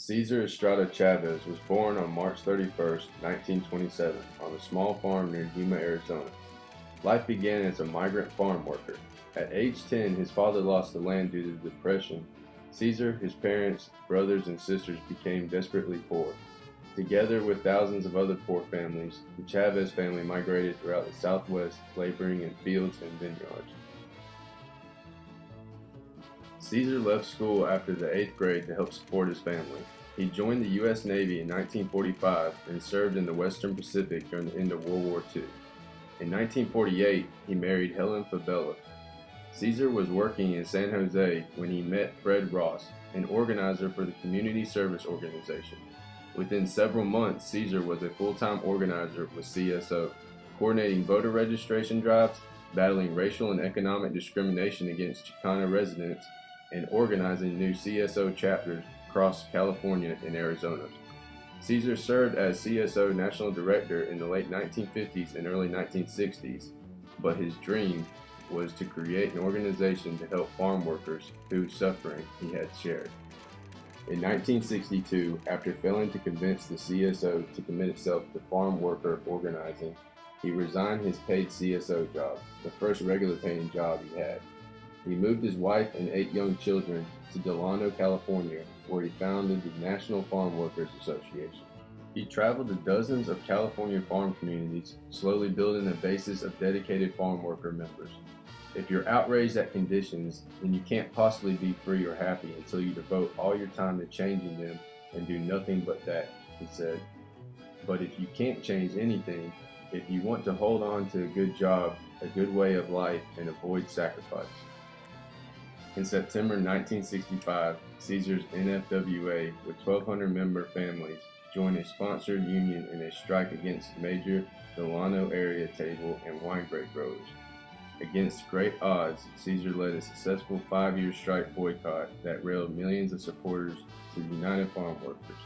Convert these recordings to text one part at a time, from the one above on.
Cesar Estrada Chavez was born on March 31st, 1927, on a small farm near Yuma, Arizona. Life began as a migrant farm worker. At age 10, his father lost the land due to the Depression. Cesar, his parents, brothers, and sisters became desperately poor. Together with thousands of other poor families, the Chavez family migrated throughout the Southwest, laboring in fields and vineyards. Cesar left school after the 8th grade to help support his family. He joined the U.S. Navy in 1945 and served in the Western Pacific during the end of World War II. In 1948, he married Helen Fabella. Cesar was working in San Jose when he met Fred Ross, an organizer for the Community Service Organization. Within several months, Cesar was a full-time organizer with CSO, coordinating voter registration drives, battling racial and economic discrimination against Chicano residents, and organizing new CSO chapters across California and Arizona. Cesar served as CSO National Director in the late 1950s and early 1960s, but his dream was to create an organization to help farm workers whose suffering he had shared. In 1962, after failing to convince the CSO to commit itself to farm worker organizing, he resigned his paid CSO job, the first regular paying job he had. He moved his wife and 8 young children to Delano, California, where he founded the National Farm Workers Association. He traveled to dozens of California farm communities, slowly building a basis of dedicated farm worker members. If you're outraged at conditions, then you can't possibly be free or happy until you devote all your time to changing them and do nothing but that, he said. But if you can't change anything, if you want to hold on to a good job, a good way of life, and avoid sacrifice. In September 1965, Cesar's NFWA, with 1,200 member families, joined a sponsored union in a strike against major Delano area table and wine grape growers. Against great odds, Cesar led a successful 5-year strike boycott that railed millions of supporters to the United Farm Workers.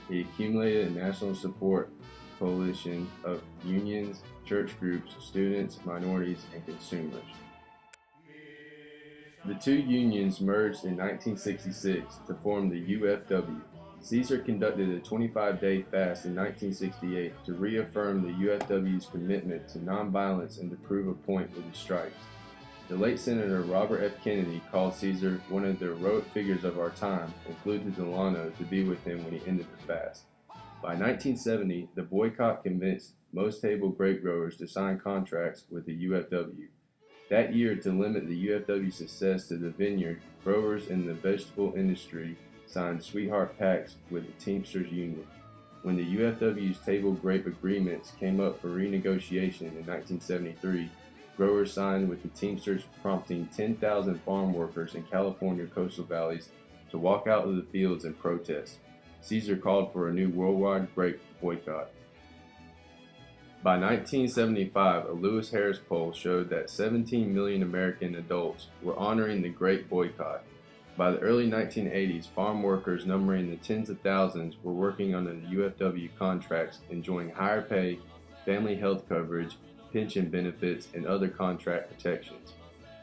He accumulated a national support coalition of unions, church groups, students, minorities, and consumers. The two unions merged in 1966 to form the UFW. Cesar conducted a 25-day fast in 1968 to reaffirm the UFW's commitment to nonviolence and to prove a point with the strikes. The late Senator Robert F. Kennedy called Cesar one of the heroic figures of our time and flew to Delano to be with him when he ended the fast. By 1970, the boycott convinced most table grape growers to sign contracts with the UFW. That year, to limit the UFW's success to the vineyard, growers in the vegetable industry signed sweetheart pacts with the Teamsters Union. When the UFW's table grape agreements came up for renegotiation in 1973, growers signed with the Teamsters, prompting 10,000 farm workers in California coastal valleys to walk out of the fields in protest. Cesar called for a new worldwide grape boycott. By 1975, a Lewis Harris poll showed that 17 million American adults were honoring the Great Boycott. By the early 1980s, farm workers numbering the tens of thousands were working under the UFW contracts, enjoying higher pay, family health coverage, pension benefits, and other contract protections.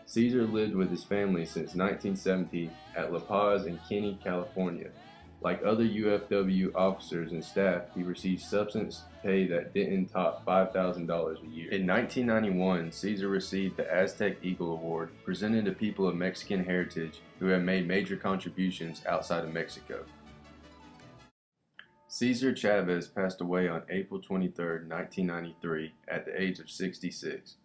Cesar lived with his family since 1970 at La Paz in Kinney, California. Like other UFW officers and staff, he received substance pay that didn't top $5,000 a year. In 1991, Cesar received the Aztec Eagle Award, presented to people of Mexican heritage who have made major contributions outside of Mexico. Cesar Chavez passed away on April 23, 1993, at the age of 66.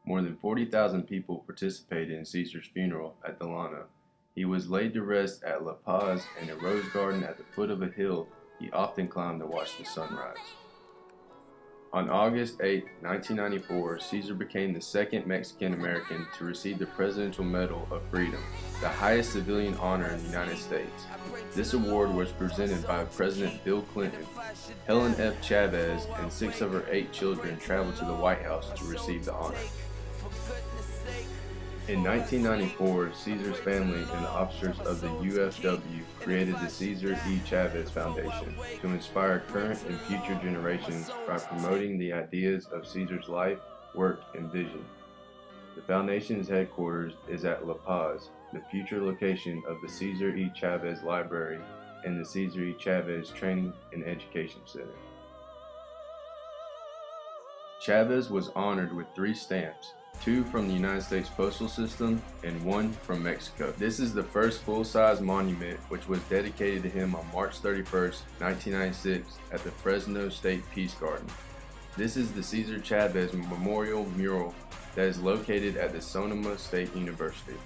More than 40,000 people participated in Cesar's funeral at Delano. He was laid to rest at La Paz in a rose garden at the foot of a hill he often climbed to watch the sunrise. On August 8, 1994, Cesar became the second Mexican-American to receive the Presidential Medal of Freedom, the highest civilian honor in the United States. This award was presented by President Bill Clinton. Helen F. Chavez and 6 of her 8 children traveled to the White House to receive the honor. In 1994, Cesar's family and the officers of the UFW created the Cesar E. Chavez Foundation to inspire current and future generations by promoting the ideas of Cesar's life, work, and vision. The foundation's headquarters is at La Paz. The future location of the Cesar E. Chavez Library and the Cesar Chavez Training and Education Center. Chavez was honored with 3 stamps, 2 from the United States Postal System and 1 from Mexico. This is the first full-size monument, which was dedicated to him on March 31st, 1996 at the Fresno State Peace Garden. This is the Cesar Chavez Memorial Mural that is located at the Sonoma State University.